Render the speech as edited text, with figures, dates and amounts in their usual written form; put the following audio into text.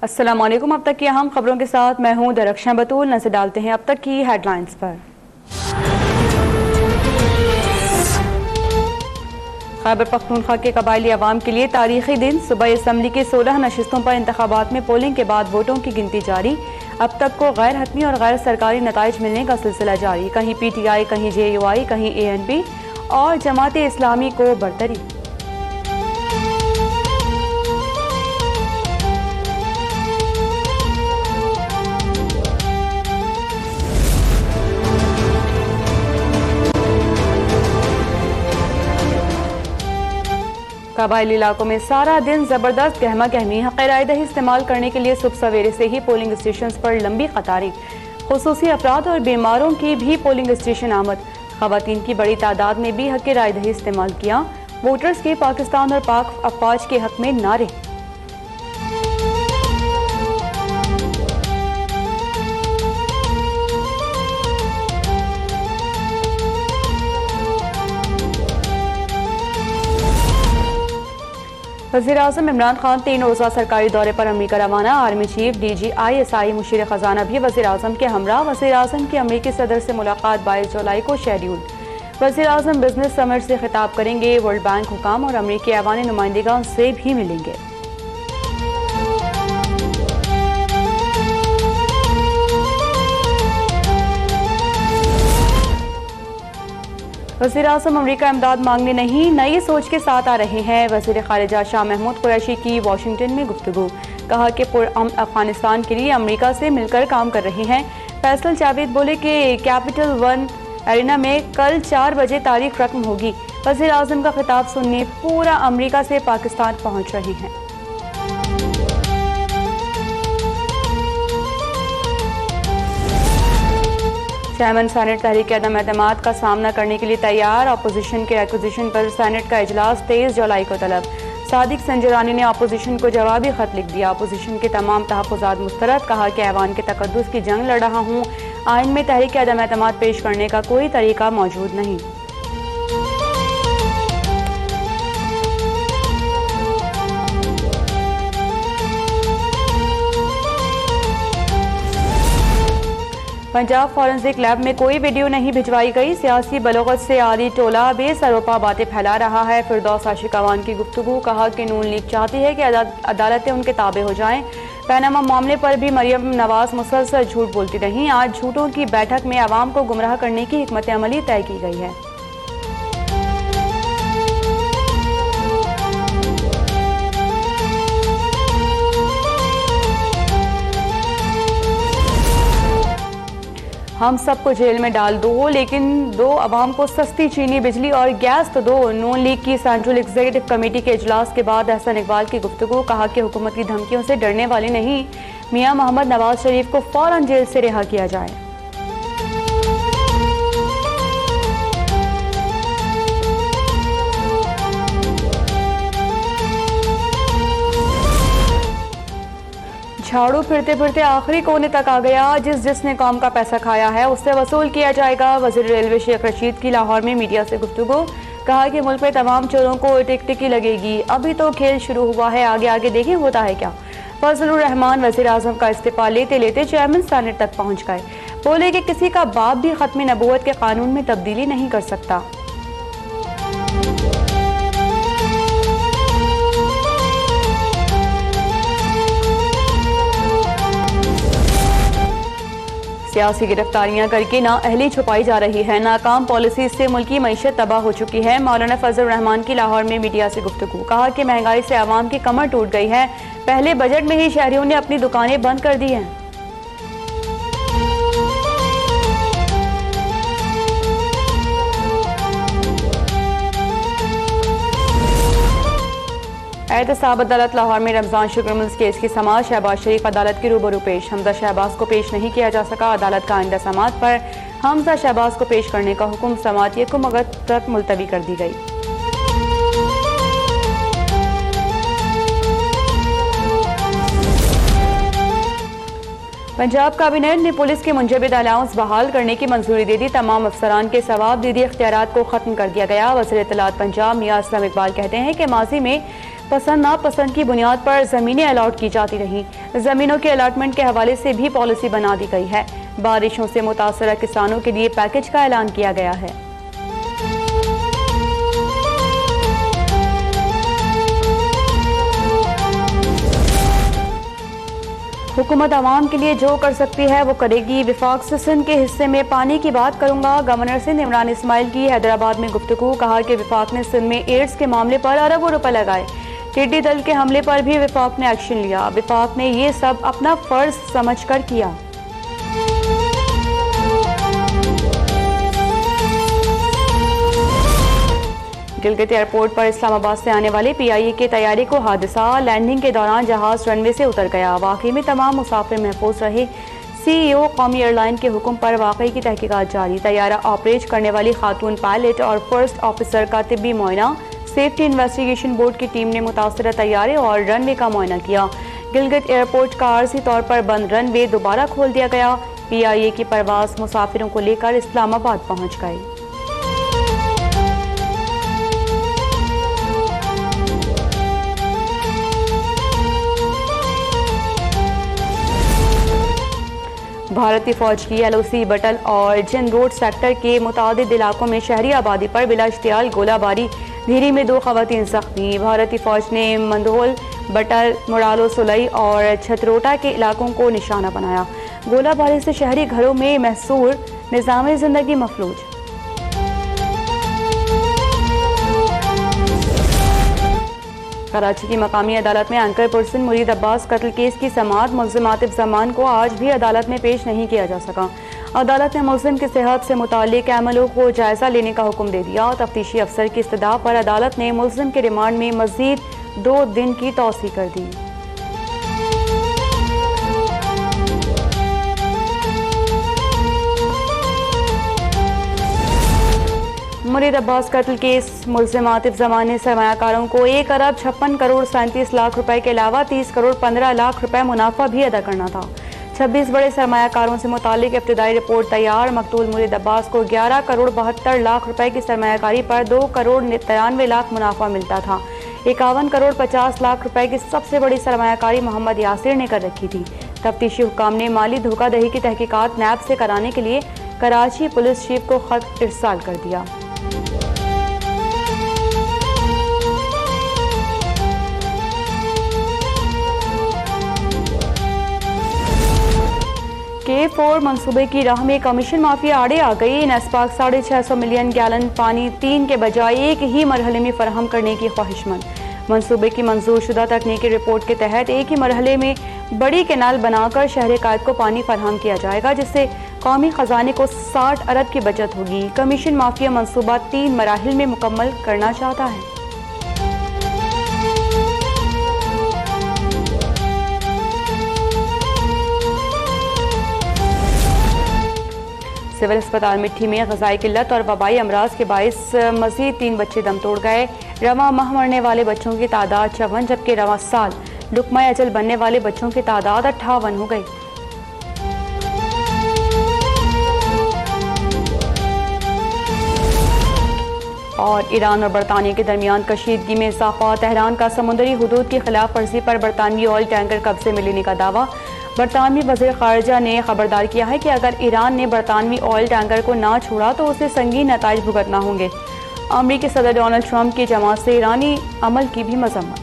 अस्सलाम वालेकुम। अब तक की अहम खबरों के साथ मैं हूं दरख्शां बतूल। नजर डालते हैं अब तक की हेडलाइंस पर। खैबर पख्तूनख्वा के कबायली अवाम के लिए तारीखी दिन। सुबह असम्बली की 16 नशिस्तों पर इंतखाबात में पोलिंग के बाद वोटों की गिनती जारी। अब तक को गैर हतमी और गैर सरकारी नताइज मिलने का सिलसिला जारी। कहीं PTI, कहीं JUI, कहीं ANP और जमात इस्लामी को बरतरी। कबायली इलाकों में सारा दिन जबरदस्त गहमा गहमी। हक़ राय दही इस्तेमाल करने के लिए सुबह सवेरे से ही पोलिंग स्टेशन पर लंबी कतारें। खुसूसी अफराद और बीमारों की भी पोलिंग स्टेशन आमद। खवातीन की बड़ी तादाद ने भी हक़ राय दही इस्तेमाल किया। वोटर्स के पाकिस्तान और पाक अफवाज के हक में नारे। वज़ीर-ए-आज़म इमरान खान 3 रोज़ा सरकारी दौरे पर अमरीका रवाना। Army chief, DG, ISI, Musheer खजाना भी वज़ीर-ए-आज़म के हमरा। वज़ीर-ए-आज़म की अमरीकी सदर से मुलाकात 22 जुलाई को शेड्यूल। वज़ीर-ए-आज़म बिजनेस समिट से खिताब करेंगे। वर्ल्ड बैंक हुकाम और अमरीकी ऐवान नुमाइंदगान से भी मिलेंगे। वज़ीर-ए-आज़म अमरीका इमदाद मांगने नहीं, नई सोच के साथ आ रहे हैं। वज़ीर ख़ारिजा शाह महमूद कुरैशी की वाशिंगटन में गुफ्तगू। कहा कि पुरअमन अफगानिस्तान के लिए अमरीका से मिलकर काम कर रहे हैं। फैसल जावेद बोले कि कैपिटल वन एरिना में कल 4 बजे तारीख रकम होगी। वज़ीर-ए-आज़म का खिताब सुनने पूरा अमरीका से पाकिस्तान पहुँच रहे हैं। चेयरमैन सेनेट तहरीक अदम एतमाद का सामना करने के लिए तैयार। अपोजिशन के एक्विजिशन पर सेनेट का इजलास 23 जुलाई को तलब। सादिक संजरानी ने अपोजिशन को जवाबी खत लिख दिया। अपोजिशन के तमाम तहफ़्फ़ुज़ात मुस्तरद। कहा कि ऐवान के तकद्दुस की जंग लड़ रहा हूँ। आइन में तहरीक अदम एतमाद पेश करने का कोई तरीका मौजूद नहीं। पंजाब फॉरेंसिक लैब में कोई वीडियो नहीं भिजवाई गई। सियासी बलोगत से आली टोला बेसरोपा बातें फैला रहा है। फिरदौस आशिक अवान की गुफ्तगू। कहा कि नून लीग चाहती है कि अदालतें उनके ताबे हो जाएं। पैनामा मामले पर भी मरियम नवाज मुसलसल झूठ बोलती रहीं। आज झूठों की बैठक में अवाम को गुमराह करने की हिकमत अमली तय की गई है। हम सबको जेल में डाल दो, लेकिन दो अवाम को सस्ती चीनी, बिजली और गैस तो दो। नून लीग की सेंट्रल एग्जीक्यूटिव कमेटी के इजलास के बाद अहसन इकबाल की गुफ्तगू। कहा कि हुकूमत की धमकियों से डरने वाले नहीं। मियां मोहम्मद नवाज शरीफ को फौरन जेल से रिहा किया जाए। झाड़ू फिरते फिरते आखिरी कोने तक आ गया। जिसने कौम का पैसा खाया है उससे वसूल किया जाएगा। वज़ीर रेलवे शेख रशीद की लाहौर में मीडिया से गुफ्तगू। कहा कि मुल्क में तमाम चोरों को टिकटिकी लगेगी। अभी तो खेल शुरू हुआ है, आगे आगे देखें होता है क्या। फजलुर रहमान वज़ीर-ए-आज़म का इस्तीफा लेते लेते चेयरमैन सेनेट तक पहुँच गए। बोले कि किसी का बाप भी खत्म नबूवत के कानून में तब्दीली नहीं कर सकता। सियासी गिरफ्तारियां करके नाअहली छुपाई जा रही है। नाकाम पॉलिसी से मुल्की मईशत तबाह हो चुकी है। मौलाना फजल रहमान की लाहौर में मीडिया से गुफ्तगू। कहा कि महंगाई से आवाम की कमर टूट गई है। पहले बजट में ही शहरियों ने अपनी दुकानें बंद कर दी हैं। एहतसाब अदालत लाहौर में रमजान शुक्र मिल्स केस की समाअत। शहबाज शरीफ अदालत के रूबरू पेश। हमजा शहबाज को पेश नहीं किया जा सका। अदालत का आइंदा समाअत पर हमजा शहबाज को पेश करने का हुक्म। समाअत 1 अगस्त तक मुलतवी कर दी गई। पंजाब कैबिनेट ने पुलिस के मुंजमद अलाउंस बहाल करने की मंजूरी दे दी। तमाम अफसरान के सवाबदीदी इख्तियारात को ख़त्म कर दिया गया। वज़ीर इत्तलात पंजाब मियां असलम इकबाल कहते हैं कि माजी में पसंद नापसंद की बुनियाद पर ज़मीनें अलाट की जाती रहीं। ज़मीनों के अलाटमेंट के हवाले से भी पॉलिसी बना दी गई है। बारिशों से मुतासरा किसानों के लिए पैकेज का ऐलान किया गया है। हुकूमत आवाम के लिए जो कर सकती है वो करेगी। विफाक से सिंध के हिस्से में पानी की बात करूंगा। गवर्नर सिंध इमरान इस्माइल की हैदराबाद में गुफ्तगू। कहा कि विफाक ने सिंध में एड्स के मामले पर अरबों रुपए लगाए। टिड्डी दल के हमले पर भी विफाक ने एक्शन लिया। विफाक ने ये सब अपना फर्ज समझकर किया। गिलगित एयरपोर्ट पर इस्लामाबाद से आने वाले PIA के तैयारी को हादसा। लैंडिंग के दौरान जहाज रनवे से उतर गया। वाकई में तमाम मुसाफिर महफूज रहे। CEO कौमी एयरलाइन के हुक्म पर वाकई की तहकीकात जारी। तैयारा ऑपरेट करने वाली खातून पायलट और फर्स्ट ऑफिसर का तिब्बी मुआयना। सेफ्टी इन्वेस्टिगेशन बोर्ड की टीम ने मुतासरा तैयारे और रनवे का मुआयना किया। गिलगित एयरपोर्ट का आर्जी तौर पर बंद रनवे दोबारा खोल दिया गया। PIA की परवाज मुसाफिरों को लेकर इस्लामाबाद पहुंच गई। भारतीय फौज की LOC बटल और जिन रोड सेक्टर के मुतादिद इलाकों में शहरी आबादी पर बिला इश्तियाल गोलाबारी। धीरी में 2 खवातीन ज़ख्मी। भारतीय फौज ने मंदोल, बटल, मुरालो, सुलई और छतरोटा के इलाकों को निशाना बनाया। गोलाबारी से शहरी घरों में महसूर निज़ाम ज़िंदगी मफलूज। कराची की मकामी अदालत में एंकर पर्सन मुरीद अब्बास कत्ल केस की समाअत। मुल्ज़िम आतिफ जमान को आज भी अदालत में पेश नहीं किया जा सका। अदालत ने मुल्ज़िम की सेहत से मुताल्लिक अमलों को जायज़ा लेने का हुक्म दे दिया। तफ्तीशी अफसर की इस्तदा पर अदालत ने मुल्ज़िम के रिमांड में मज़ीद 2 दिन की तौसी कर दी। मुरीद अब्बास कत्ल केस मुल्ज़िम आतिफ जमान ने सरमायाकारों को 1 अरब 56 करोड़ 37 लाख रुपए के अलावा 30 करोड़ 15 लाख रुपए मुनाफा भी अदा करना था। 26 बड़े सरमायाकारों से मुतालिक इब्तिदाई रिपोर्ट तैयार। मकतूल मुरीद अब्बास को 11 करोड़ 72 लाख रुपए की सरमायाकारी पर 2 करोड़ 93 लाख मुनाफा मिलता था। 51 करोड़ 50 लाख रुपए की सबसे बड़ी सरमायाकारी मोहम्मद यासिर ने कर रखी थी। तफ्तीशी हुक्काम ने माली धोखाधड़ी की तहकीकात नैब से कराने के लिए कराची पुलिस चीफ को खत इरसाल कर दिया। K4 मंसूबे की राह में कमीशन माफिया आड़े आ गई। नेस्पाक 650 मिलियन गैलन पानी 3 के बजाय एक ही मरहले में फराहम करने की ख्वाहिशमंद। मंसूबे की मंजूर शुदा तकनीकी रिपोर्ट के तहत एक ही मरहले में बड़ी कैनाल बनाकर शहर कायद को पानी फराहम किया जाएगा, जिससे कौमी खजाने को 60 अरब की बचत होगी। कमीशन माफिया मंसूबा 3 मराहिल में मुकम्मल करना चाहता है। सिविल अस्पताल मिट्टी में ग़ज़ाई किल्लत और वबाई अमराज के बाइस मज़ीद 3 बच्चे दम तोड़ गए। रवा माह मरने वाले बच्चों की तादाद 54, जबकि रवा साल लुकमा अजल बनने वाले बच्चों की तादाद 58 हो गई। और ईरान और बरतानिया के दरमियान कशीदगी में इजाफा। तेहरान का समुद्री हुदूद की खिलाफ वर्जी पर बरतानवी ऑयल टैंकर कब्जे में लेने का दावा। बरतानवी वज़ीर ख़ारिजा ने खबरदार किया है कि अगर ईरान ने बरतानवी ऑयल टैंकर को ना छोड़ा तो उसे संगीन नताइज भुगतना होंगे। अमरीकी सदर डोनाल्ड ट्रंप की जमात से ईरानी अमल की भी मज़म्मत।